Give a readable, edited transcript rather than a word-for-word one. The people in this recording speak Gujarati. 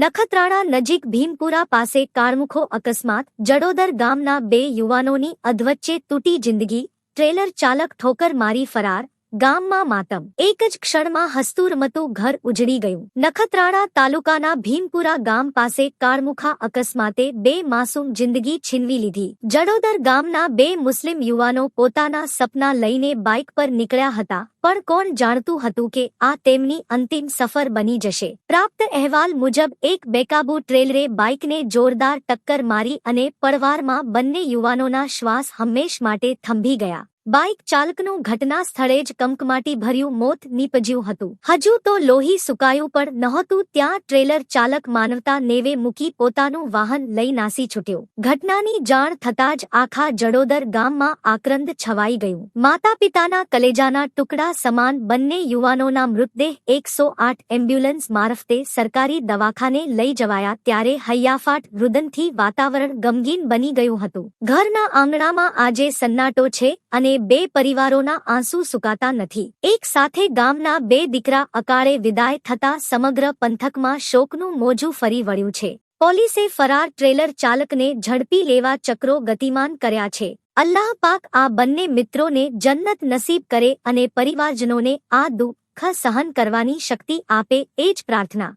નખત્રાણા નજીક ભીમપુરા પાસે કાળમુખો અકસ્માત, જડોદર ગામના 2 યુવાનોની અધવચ્ચે તૂટી જિંદગી, ટ્રેલર ચાલક ઠોકર મારી ફરાર, ગામમાં માતમ, એક જ ક્ષણમાં હસ્તુરમતું ઘર ઉજળી ગયું. નખત્રાણા તાલુકાના ભીમપુરા ગામ પાસે કાળમુખા અકસ્માતે 2 માસૂમ જિંદગી છીનવી લીધી. જડોદર ગામના 2 મુસ્લિમ યુવાનો પોતાના સપના લઈને બાઇક પર નીકળ્યા હતા, પણ કોણ જાણતું હતું કે આ તેમની અંતિમ સફર બની જશે. પ્રાપ્ત અહેવાલ મુજબ એક બેકાબૂ ટ્રેલરે બાઇકને જોરદાર ટક્કર મારી અને પળવારમાં બંને યુવાનોના શ્વાસ હંમેશ માટે થંભી ગયા. બાઇક ચાલકનું ઘટના સ્થળે જ કમકમાટીભર્યું મોત નીપજ્યું હતું. હજુ તો લોહી સુકાયું પણ નહોતું ત્યાં ટ્રેલર ચાલક માનવતા નેવે મૂકી પોતાનું વાહન લઈ નાસી છૂટ્યો. ઘટનાની જાણ થતાં જ આખા જડોદર ગામમાં આક્રંદ છવાઈ ગયું. માતા પિતાના કલેજાના ટુકડા સમાન બંને યુવાનોના મૃતદેહ 108 એમ્બ્યુલન્સ મારફતે સરકારી દવાખાને લઈ જવાયા ત્યારે હૈયાફાટ રુદનથી વાતાવરણ ગમગીન બની ગયું હતું. ઘરના આંગણામાં આજે સન્નાટો છે અને 2 પરિવારોના આંસુ સુકાતા નથી. એક સાથે ગામના 2 દીકરા અકાળે વિદાય થતા સમગ્ર પંથકમાં શોકનું મોજું ફરી વળ્યું છે. પોલીસે ફરાર ટ્રેલર ચાલકને ઝડપી લેવા ચક્રો ગતિમાન કર્યા છે. અલ્લાહ પાક આ બંને મિત્રોને જન્નત નસીબ કરે અને પરિવારજનોને આ દુઃખ સહન કરવાની શક્તિ આપે એ જ પ્રાર્થના.